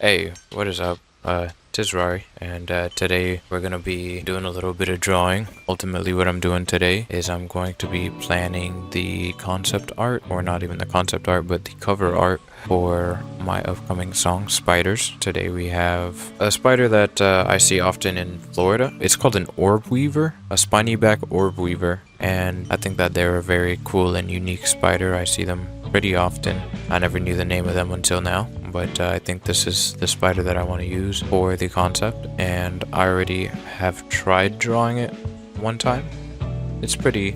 Hey, what is up? Tis Rari, and today we're gonna be doing a little bit of drawing. Ultimately, what I'm doing today is I'm going to be planning the concept art, or not even the concept art, but the cover art for my upcoming song, Spiders. Today we have a spider that I see often in Florida. It's called an orb weaver, a spiny back orb weaver, and I think that they're a very cool and unique spider. I see them pretty often. I never knew the name of them until now, but I think this is the spider that I want to use for the concept, and I already have tried drawing it one time. It's pretty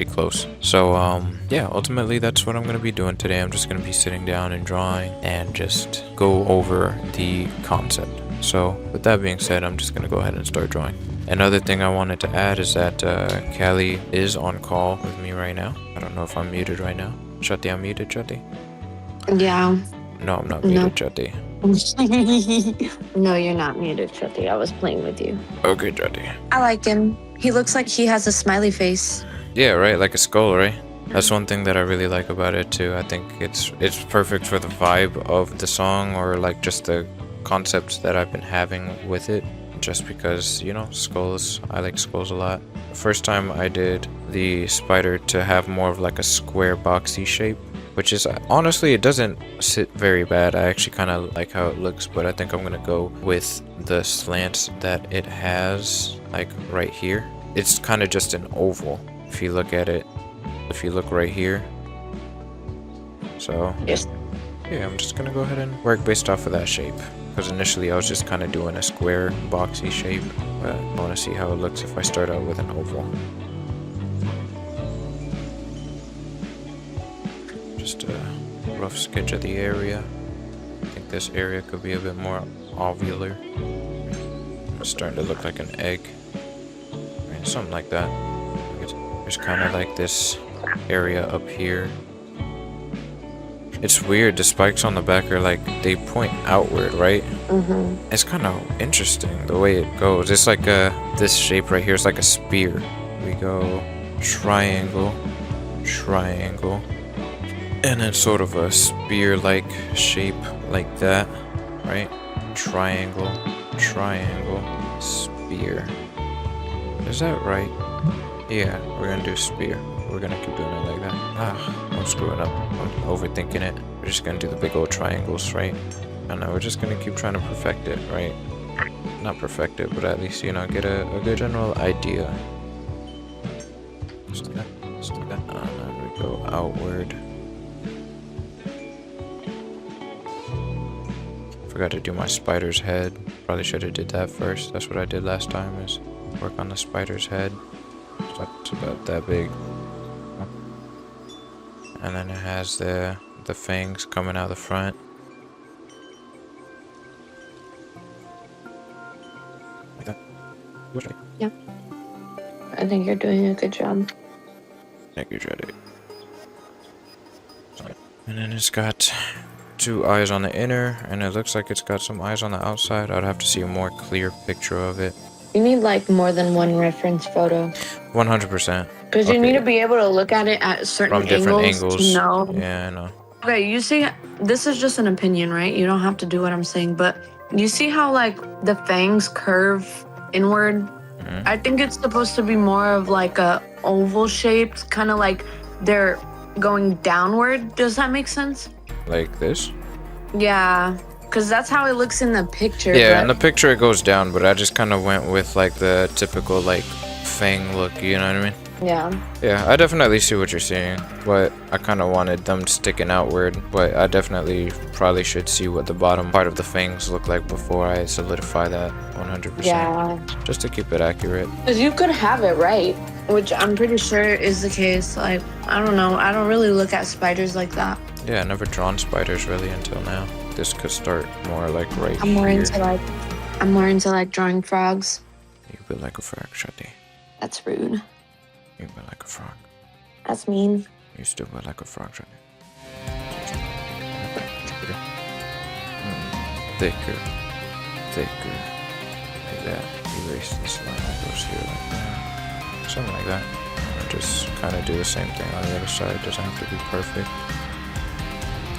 close. So yeah, ultimately that's what I'm going to be doing today. I'm just going to be sitting down and drawing and just go over the concept. So with that being said, I'm just going to go ahead and start drawing. Another thing I wanted to add is that Callie is on call with me right now. I don't know if I'm muted right now. Shutty, I'm muted, Shutty? Yeah. No, I'm not No. muted, Shutty. No, you're not muted, Shruti. I was playing with you. Okay, Shutty. I like him. He looks like he has a smiley face. Yeah, right, like a skull, right? That's one thing that I really like about it too. I think it's perfect for the vibe of the song, or like just the concept that I've been having with it. Just because, you know, skulls, I like skulls a lot. First time I did the spider to have more of like a square boxy shape, which is honestly, it doesn't sit very bad. I actually kind of like how it looks, but I think I'm gonna go with the slants that it has, like right here. It's kind of just an oval if you look at it. If you look right here. So Yes. yeah, I'm just gonna go ahead and work based off of that shape. Because initially I was just kind of doing a square boxy shape, but I want to see how it looks if I start out with an oval. Just a rough sketch of the area. I think this area could be a bit more ovular. It's starting to look like an egg. I mean, something like that. There's kind of like this area up here. It's weird, the spikes on the back are like, they point outward, right? Mm-hmm. It's kind of interesting the way it goes. It's like this shape right here is like a spear. We go triangle, triangle, and then sort of a spear-like shape like that, right? Triangle, triangle, spear. Is that right? Yeah, we're gonna do spear. We're gonna keep doing it like that. I'm screwing up. I'm overthinking it. We're just gonna do the big old triangles, right? I know, we're just gonna keep trying to perfect it, right? Not perfect it, but at least, you know, get a good general idea. Just like that. Just like that. And then we go outward. Forgot to do my spider's head. Probably should have did that first. That's what I did last time, is work on the spider's head. It's about that big. And then it has the fangs coming out the front. Like that. Yeah. I think you're doing a good job. Thank you, Jedi. And then it's got two eyes on the inner, and it looks like it's got some eyes on the outside. I'd have to see a more clear picture of it. You need like more than one reference photo. 100%. Because you need to be able to look at it at certain From different angles to know. Yeah, I know. Okay, you see, this is just an opinion, right? You don't have to do what I'm saying, but you see how like the fangs curve inward? Mhm. I think it's supposed to be more of like a oval shaped, kind of like they're going downward. Does that make sense? Like this? Yeah, because that's how it looks in the picture. Yeah, in the picture it goes down, but I just kind of went with like the typical like fang look, you know what I mean? Yeah. Yeah, I definitely see what you're saying, but I kind of wanted them sticking outward, but I definitely probably should see what the bottom part of the fangs look like before I solidify that 100%. Yeah. Just to keep it accurate. Because you could have it right, which I'm pretty sure is the case. Like, I don't know. I don't really look at spiders like that. Yeah, I never drawn spiders really until now. This could start more like right I'm more here. into like drawing frogs. You build like a frog, Shadi. That's rude. You build like a frog. That's mean. You still build like a frog, Shadi. Thicker. Thicker. Like that. Erase this line that goes here like that. Something like that. And just kind of do the same thing on the other side. It doesn't have to be perfect.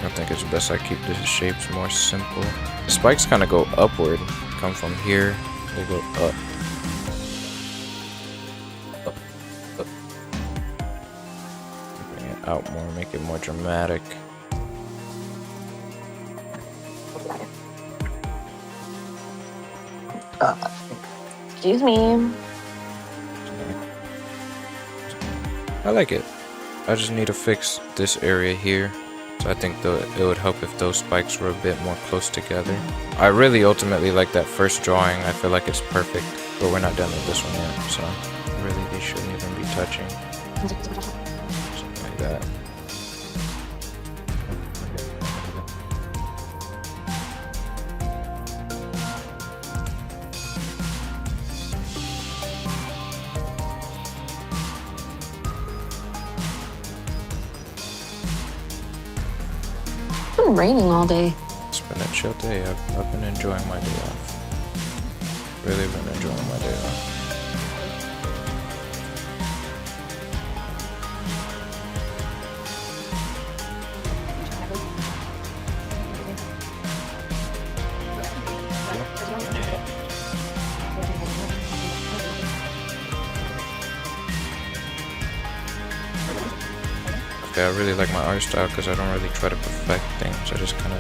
I think it's best I keep the shapes more simple. The spikes kind of go upward, come from here, they go up. Up. Bring it out more, make it more dramatic. Excuse me. I like it. I just need to fix this area here. So I think it would help if those spikes were a bit more close together. I really ultimately like that first drawing. I feel like it's perfect. But we're not done with this one yet. So really they shouldn't even be touching. Something like that. It's been raining all day. It's been a chill day. I've been enjoying my day off. Really been enjoying my day off. Okay, I really like my art style because I don't really try to perfect things. I just kind of...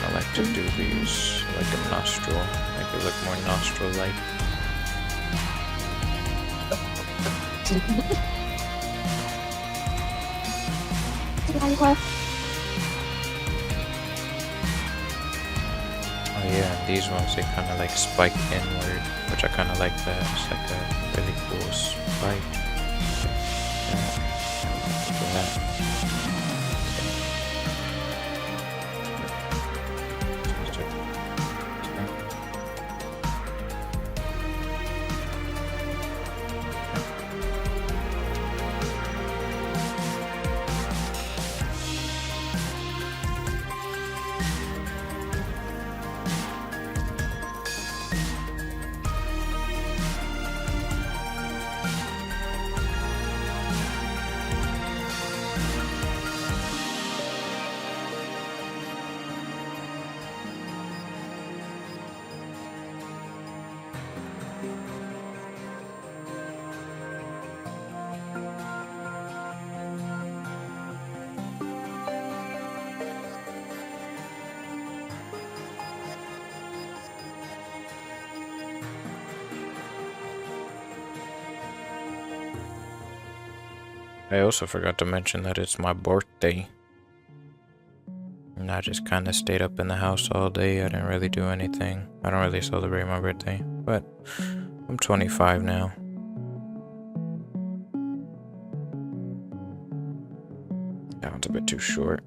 I like to do these like a nostril, make it look more nostril-like. Oh yeah, and these ones they kind of like spike inward, which I kind of like that. It's like a really cool spike. I also forgot to mention that it's my birthday. And I just kind of stayed up in the house all day. I didn't really do anything. I don't really celebrate my birthday. But I'm 25 now. That one's a bit too short.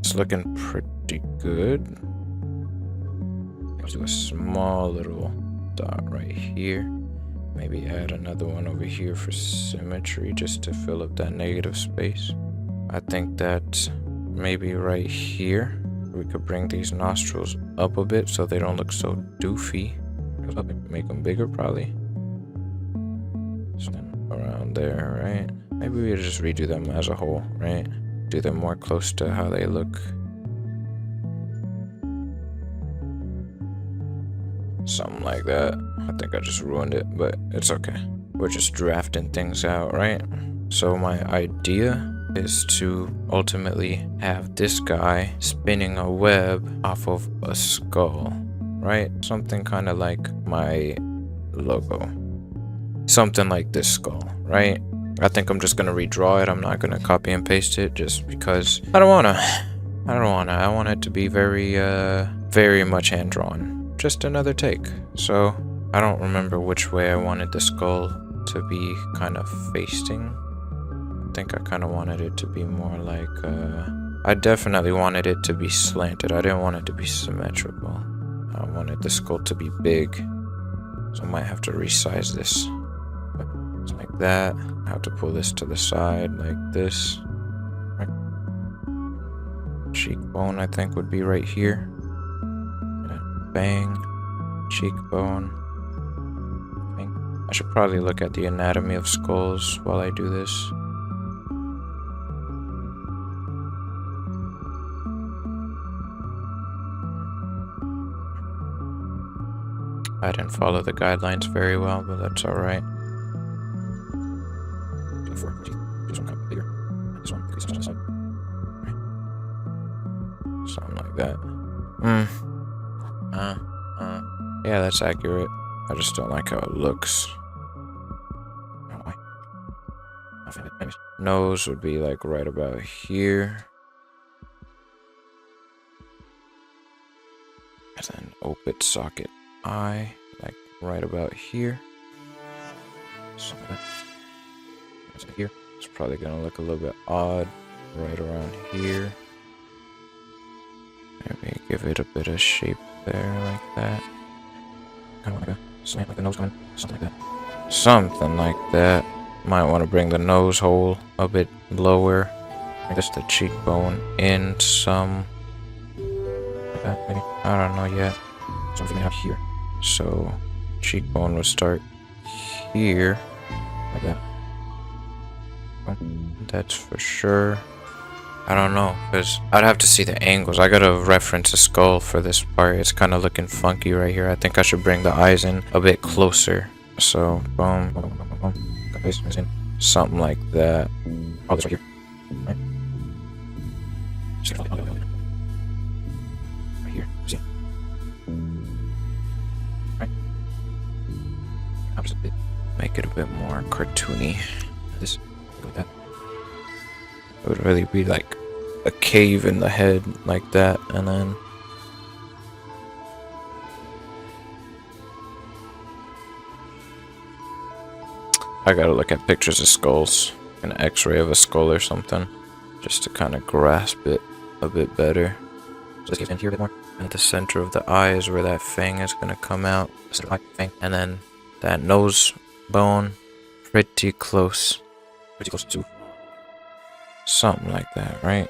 It's looking pretty good. Let's do a small little dot right here. Maybe add another one over here for symmetry, just to fill up that negative space. I think that maybe right here we could bring these nostrils up a bit so they don't look so doofy. Make them bigger probably. Around there, right? Maybe we just redo them as a whole, right? Do them more close to how they look. Something like that. I think I just ruined it, but it's okay. We're just drafting things out, right? So my idea is to ultimately have this guy spinning a web off of a skull, right? Something kind of like my logo. Something like this skull, right? I think I'm just gonna redraw it. I'm not gonna copy and paste it just because I don't wanna. I want it to be very, very much hand-drawn. Just another take. So I don't remember which way I wanted the skull to be kind of facing. think I kind of wanted it to be more like, I definitely wanted it to be slanted. I didn't want it to be symmetrical. I wanted the skull to be big. So I might have to resize this. It's like that. I have to pull this to the side like this. Right. Cheekbone, I think, would be right here. Bang. Cheekbone. Bang. I should probably look at the anatomy of skulls while I do this. I didn't follow the guidelines very well, but that's alright. Something like that. Yeah, that's accurate. I just don't like how it looks. Nose would be like right about here. And then open socket eye, like right about here. So that's here. It's probably gonna look a little bit odd right around here. Maybe give it a bit of shape there, like that. Kind of like a slant, like the nose coming, something like that. Something like that. Might want to bring the nose hole a bit lower. Just the cheekbone in some. Like that, maybe. I don't know yet. Something out here. So, cheekbone would start here. Like that. That's for sure. I don't know, because I'd have to see the angles. I gotta reference a skull for this part. It's kind of looking funky right here. I think I should bring the eyes in a bit closer. So, boom, boom, boom, boom, boom. Something like that. Oh, this right here. Right, right here. See? Right. Make it a bit more cartoony. This, like that. It would really be like a cave in the head, like that, and then I gotta look at pictures of skulls, an x-ray of a skull or something, just to kind of grasp it a bit better. Just get in here a bit more. At the center of the eye is where that fang is gonna come out. And then that nose bone, pretty close to something like that, right?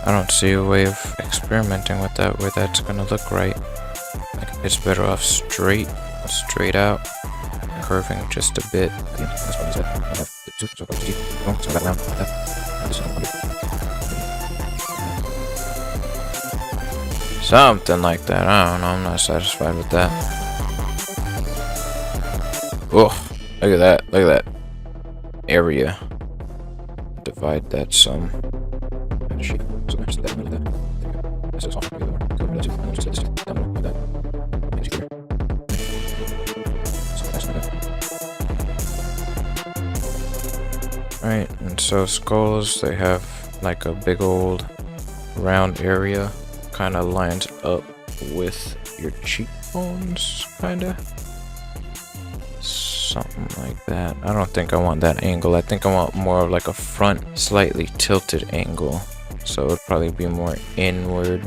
I don't see a way of experimenting with that where that's gonna look right. Like it's better off straight out, curving just a bit. Something like that. I don't know. I'm not satisfied with that. Oh, look at that. Look at that area. Divide that some. Right, and so skulls, they have like a big old round area, kind of lines up with your cheekbones, kind of. Something like that. I don't think I want that angle. I think I want more of like a front, slightly tilted angle. So it would probably be more inward.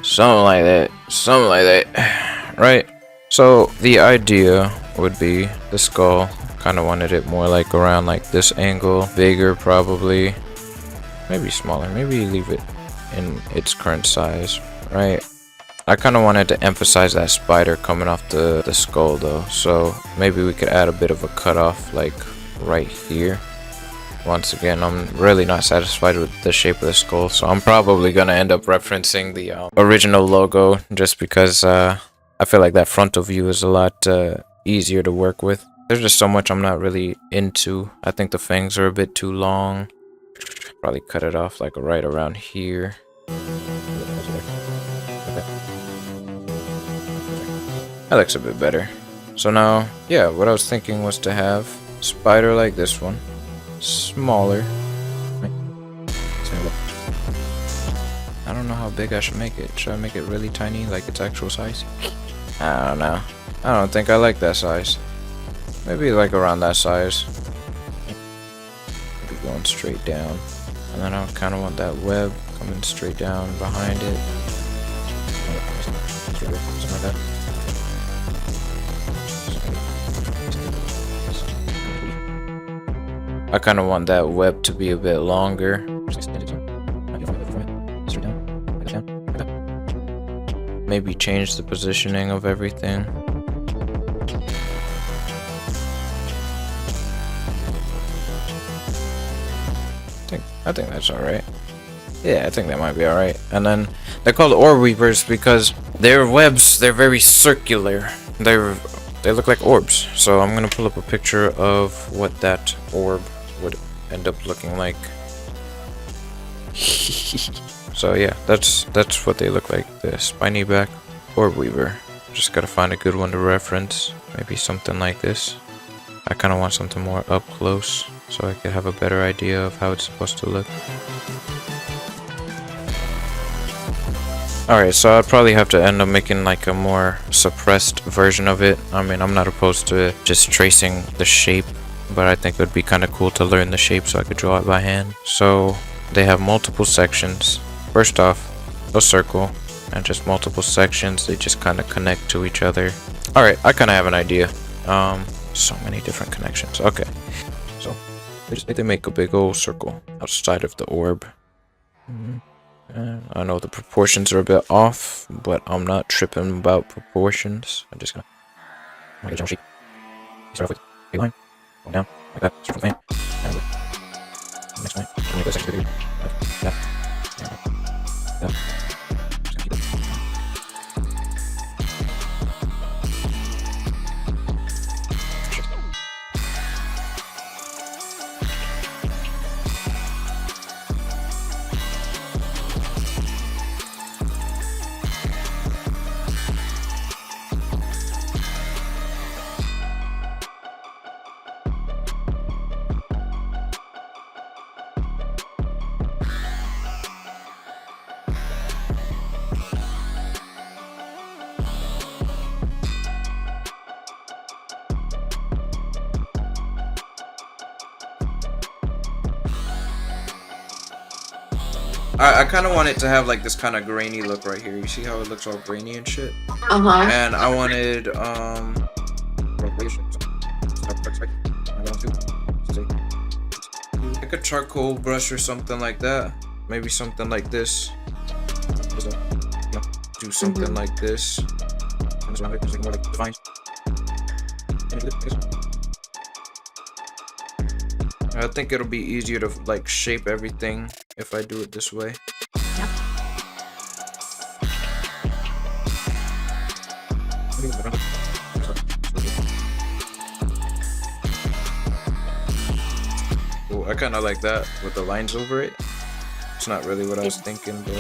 Something like that. Something like that. Right? So the idea would be the skull. Kind of wanted it more like around like this angle. Bigger probably. Maybe smaller. Maybe leave it in its current size. Right? I kind of wanted to emphasize that spider coming off the skull though, so maybe we could add a bit of a cutoff like right here. Once again, I'm really not satisfied with the shape of the skull, so I'm probably gonna end up referencing the original logo just because I feel like that frontal view is a lot easier to work with. There's just so much I'm not really into. I think the fangs are a bit too long. Probably cut it off like right around here. That looks a bit better. So now, yeah, what I was thinking was to have spider like this one, smaller. I don't know how big I should make it. Should I make it really tiny, like its actual size? I don't know. I don't think I like that size. Maybe like around that size. Maybe going straight down. And then I kind of want that web coming straight down behind it. Something like that. I kind of want that web to be a bit longer. Maybe change the positioning of everything. I think that's alright. Yeah, I think that might be alright. And then they're called orb weavers because their webs, they're very circular. They look like orbs. So I'm gonna pull up a picture of what that orb would end up looking like. So yeah, that's what they look like. The spiny back orb weaver. Just gotta find a good one to reference. Maybe something like this. I kind of want something more up close so I could have a better idea of how it's supposed to look. Alright, so I'd probably have to end up making like a more suppressed version of it. I mean, I'm not opposed to just tracing the shape, but I think it would be kind of cool to learn the shape so I could draw it by hand. So they have multiple sections. First off, a circle and just multiple sections. They just kind of connect to each other. Alright, I kind of have an idea. So many different connections. Okay, so they make a big old circle outside of the orb. I know the proportions are a bit off, but I'm not tripping about proportions. I'm just gonna make a general shape. Start off with a line, go down like that. Start with a fan. And the next line, make this section bigger, like that. And that. Just gonna keep it. I kind of want it to have like this kind of grainy look right here. You see how it looks all grainy and shit? And I wanted like a charcoal brush or something like that. Maybe something like this. Do something like this. I think it'll be easier to like shape everything if I do it this way. Yep. Ooh, I kind of like that with the lines over it. It's not really what I was thinking, but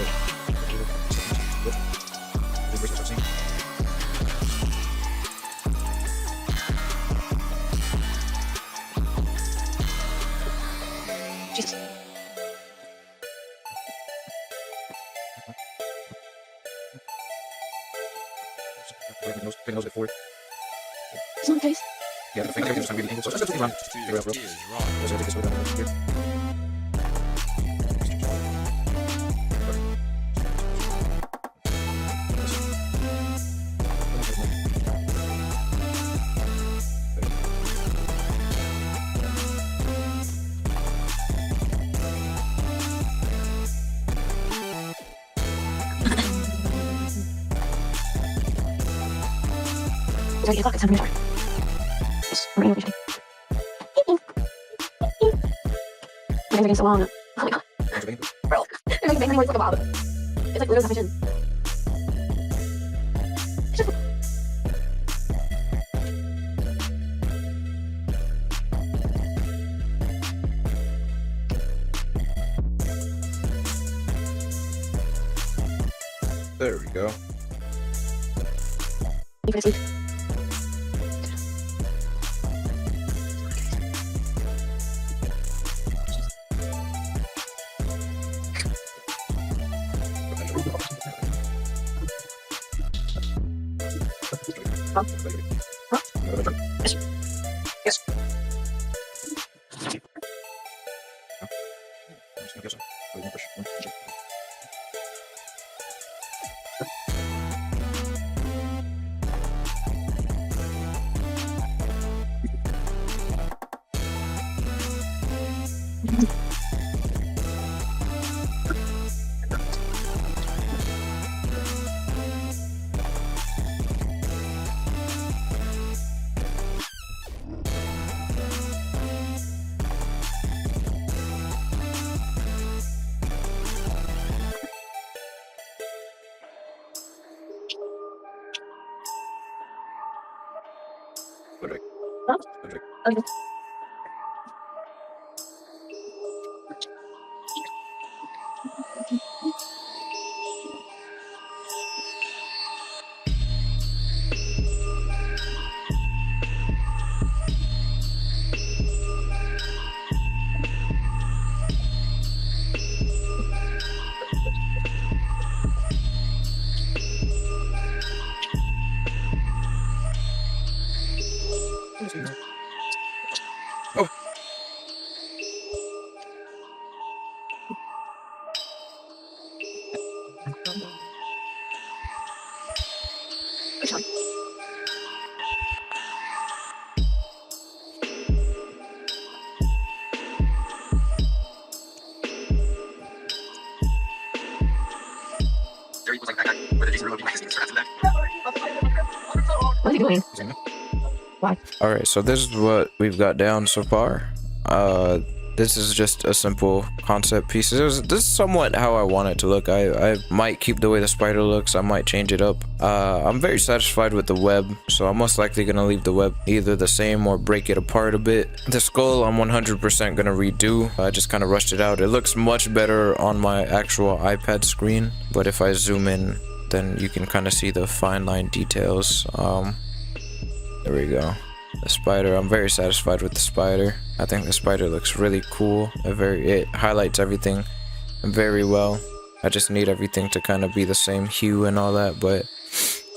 Jesus. Nose it forward. It's on my face. Yeah, the finger is really angled, so it's wrong. Figure out, bro. So I take this way down here. It's already 8 o'clock. It's time for me to shower. Yes, I'm ready to shower. My name's taking so long. Oh my god. Bro, you're making me look like a bob. It's like literally my chin. There we go. Oh. What are you doing? Why? Alright, so this is what we've got down so far. This is just a simple concept piece. This is somewhat how I want it to look. I might keep the way the spider looks. I might change it up. I'm very satisfied with the web, so I'm most likely going to leave the web either the same or break it apart a bit. The skull I'm 100% going to redo. I just kind of rushed it out. It looks much better on my actual iPad screen, but if I zoom in, then you can kind of see the fine line details. There we go. The spider, I'm very satisfied with the spider. I think the spider looks really cool. It highlights everything very well. I just need everything to kind of be the same hue and all that, but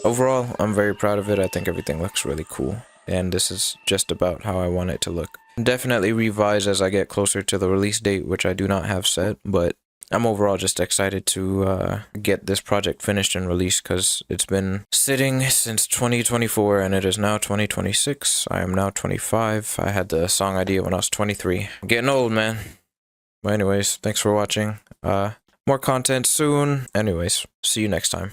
overall, I'm very proud of it. I think everything looks really cool, and this is just about how I want it to look. Definitely revise as I get closer to the release date, which I do not have set, but I'm overall just excited to get this project finished and released because it's been sitting since 2024 and it is now 2026. I am now 25. I had the song idea when I was 23. I'm getting old, man. But anyways, thanks for watching. More content soon. Anyways, see you next time.